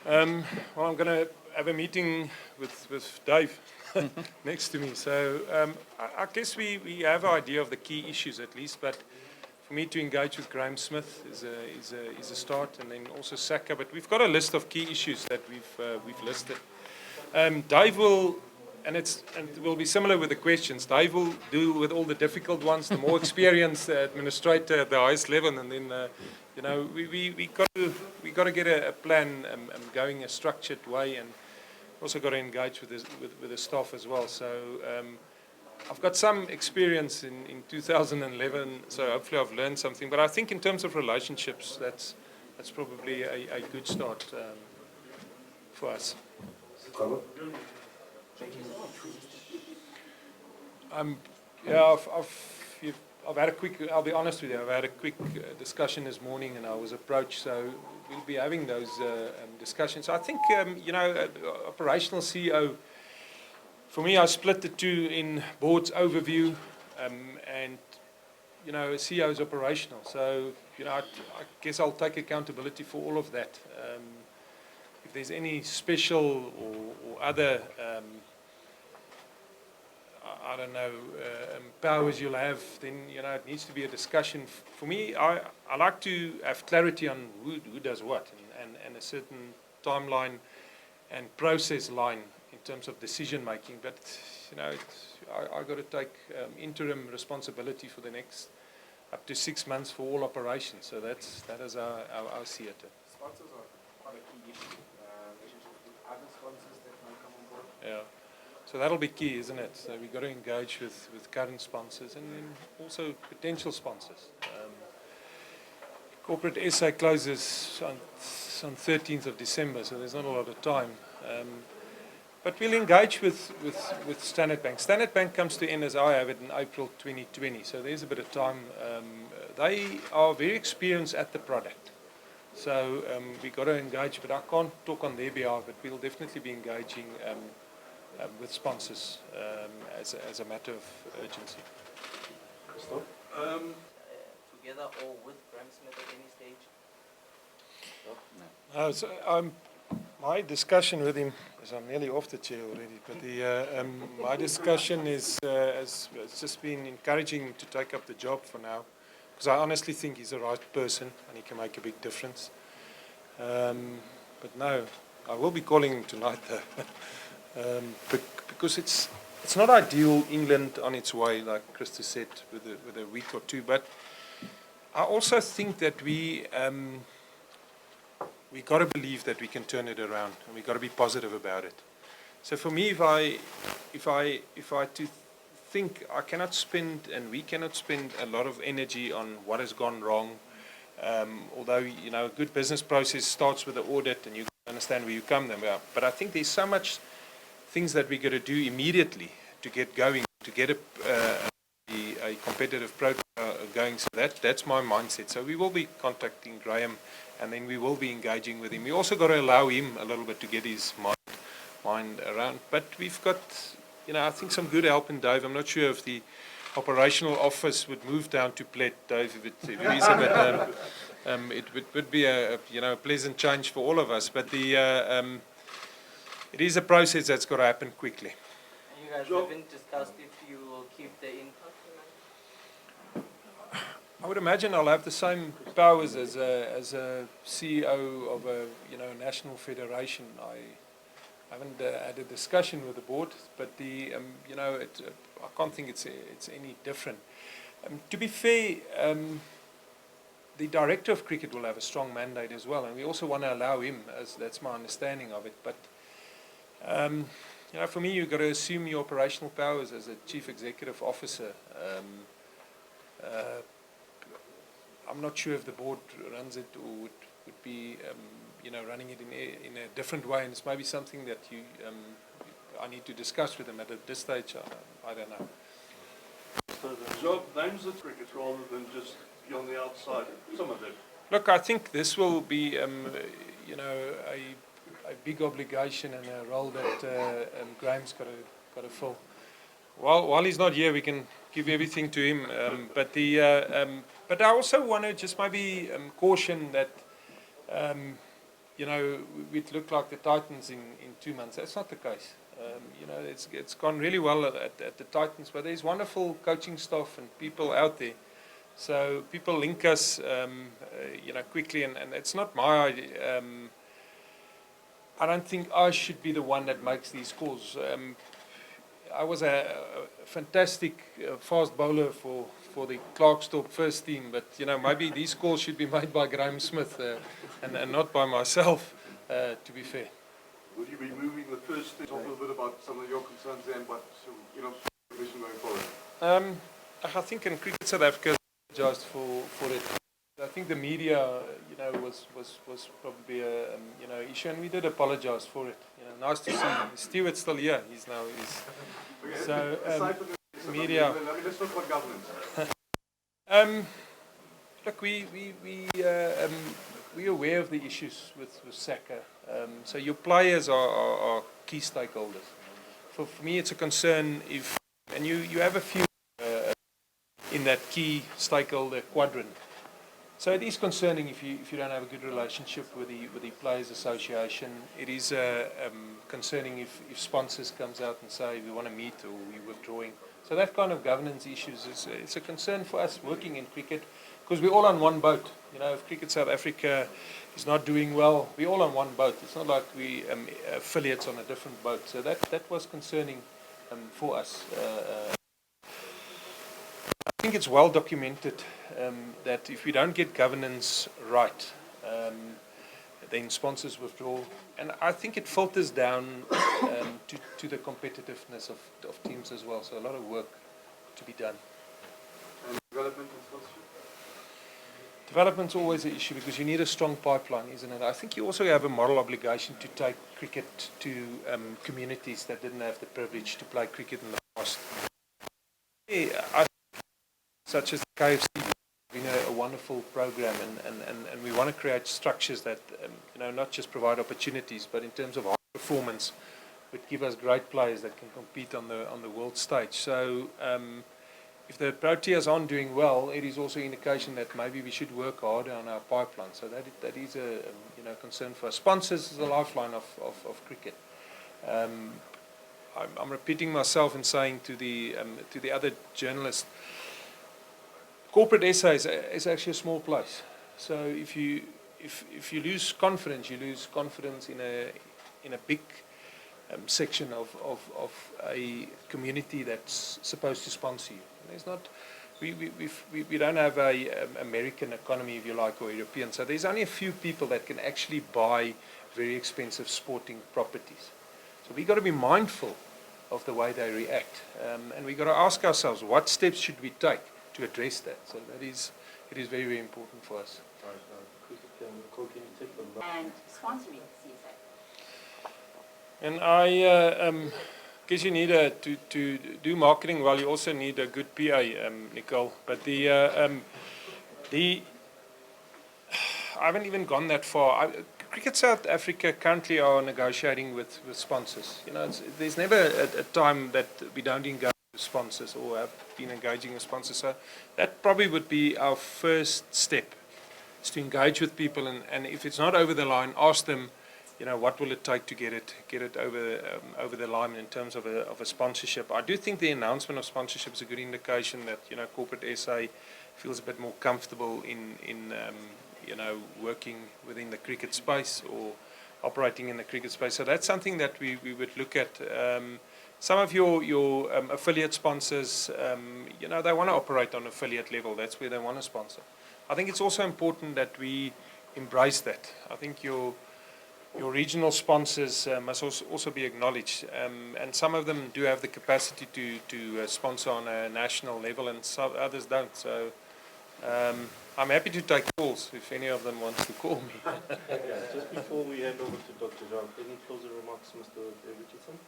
Well, I'm going to have a meeting with Dave next to me. So I guess we have an idea of the key issues at least, but for me to engage with Graham Smith is a start, and then also Saka. But we've got a list of key issues that we've listed. Dave will, and it will be similar with the questions. Dave will deal with all the difficult ones, the more experienced administrator at the highest level, and then we got to get a plan going a structured way, and also got to engage with the staff as well. So I've got some experience in 2011, so hopefully I've learned something. But I think in terms of relationships, that's probably a good start for us. Yeah, I've had a quick, I'll be honest with you, I've had a quick discussion this morning, and I was approached, so we'll be having those discussions. I think, operational CEO, for me, I split the two in board's overview, and, a CEO is operational. So, I guess I'll take accountability for all of that. If there's any special or other I don't know, powers you'll have, then, it needs to be a discussion. For me, I like to have clarity on who does what, and a certain timeline and process line in terms of decision making. But, I got to take interim responsibility for the next up to 6 months for all operations. So that is how I see it. Sponsors are quite a key issue. Relationships with other sponsors that might come on board. Yeah. So that'll be key, isn't it? So we've got to engage with current sponsors and then also potential sponsors. Corporate SA closes on 13th of December, so there's not a lot of time. But we'll engage with Standard Bank. Standard Bank comes to end as I have it in April 2020, so there's a bit of time. They are very experienced at the product. So we've got to engage, but I can't talk on their behalf, but we'll definitely be engaging with sponsors as a matter of urgency. Christoph? Together or with Graham Smith at any stage? No. So my discussion with him, as I'm nearly off the chair already, but my discussion is has just been encouraging him to take up the job for now, because I honestly think he's the right person and he can make a big difference. But no, I will be calling him tonight though. Because it's not ideal, England on its way, like Christo said, with a week or two. But I also think that we got to believe that we can turn it around, and we got to be positive about it. So for me, if I to think I cannot spend, and we cannot spend a lot of energy on what has gone wrong. Although a good business process starts with the audit, and you understand where you come from. But I think there's so much things that we got to do immediately to get going, to get a competitive program going. So that's my mindset. So we will be contacting Graham, and then we will be engaging with him. We also got to allow him a little bit to get his mind around. But we've got, I think some good help in Dave. I'm not sure if the operational office would move down to Plet, Dave, if it is a bit, it would be a pleasant change for all of us. But it is a process that's got to happen quickly. And you guys haven't discussed if you will keep the income? I would imagine I'll have the same powers as a CEO of a national federation. I haven't had a discussion with the board, but I can't think it's any different. To be fair, the director of cricket will have a strong mandate as well, and we also want to allow him, as that's my understanding of it. But for me, you've got to assume your operational powers as a chief executive officer. I'm not sure if the board runs it or would be, running it in a different way, and it's maybe something that I need to discuss with them at this stage. I don't know. So the job names the cricket rather than just be on the outside. Some of them. Look, I think this will be, a big obligation and a role that Graham's got to fill. While he's not here, we can give everything to him. But I also want to just maybe caution that you know, we'd look like the Titans in 2 months. That's not the case. You know, it's gone really well at the Titans, but there's wonderful coaching staff and people out there. So people link us, you know, quickly, and it's not my idea. I don't think I should be the one that makes these calls. I was a fantastic fast bowler for the Klerksdorp first team, but you know, maybe these calls should be made by Graham Smith and not by myself, to be fair. Will you be moving the first team? Talk a little bit about some of your concerns there and what, you know, commission going forward. I think in Cricket South Africa apologized for it. I think the media, you know, was probably a you know, issue, and we did apologize for it. You know, nice to see Stewart's still here. He's Okay, so aside from the media. I mean, let's talk about governance. Look, we're aware of the issues with SACA. So your players are key stakeholders. For me, it's a concern if, and you have a few in that key stakeholder quadrant. So it is concerning if you don't have a good relationship with the Players Association. It is concerning if sponsors comes out and say we want to meet or we're withdrawing. So that kind of governance issues it's a concern for us working in cricket, because we're all on one boat. You know, if Cricket South Africa is not doing well, we're all on one boat. It's not like we affiliates on a different boat. So that was concerning for us. I think it's well documented that if we don't get governance right, then sponsors withdraw. And I think it filters down to the competitiveness of teams as well. So a lot of work to be done. And development and sponsorship? Development's always an issue because you need a strong pipeline, isn't it? I think you also have a moral obligation to take cricket to communities that didn't have the privilege to play cricket in the past. Yeah, such as the KFC, been a wonderful program, and we want to create structures that you know, not just provide opportunities, but in terms of high performance, would give us great players that can compete on the world stage. So if the Proteas aren't doing well, it is also an indication that maybe we should work harder on our pipeline. So that is a you know, concern for us. Sponsors is the lifeline of cricket. I'm repeating myself and saying to the other journalists, corporate SA is actually a small place. So if you lose confidence, you lose confidence in a big section of a community that's supposed to sponsor you. And there's not, we don't have a American economy, if you like, or European. So there's only a few people that can actually buy very expensive sporting properties. So we've got to be mindful of the way they react, and we've got to ask ourselves, what steps should we take to address that? So it is very, very important for us. And sponsoring CSA. And I guess you need to do marketing well. You also need a good PA, Nicole. But I haven't even gone that far. Cricket South Africa currently are negotiating with sponsors. You know, there's never a time that we don't engage with sponsors or have been engaging with sponsors. So that probably would be our first step, is to engage with people, and if it's not over the line, ask them, you know, what will it take to get it over the line in terms of a sponsorship. I do think the announcement of sponsorship is a good indication that, you know, corporate SA feels a bit more comfortable in you know, working within the cricket space or operating in the cricket space. So that's something that we would look at. Some of your affiliate sponsors, you know, they want to operate on affiliate level. That's where they want to sponsor. I think it's also important that we embrace that. I think your regional sponsors must also be acknowledged, and some of them do have the capacity to sponsor on a national level, and some others don't. So I'm happy to take calls if any of them wants to call me. Just before we hand over to Dr. Jacques, any closing remarks, Mr. Richardson?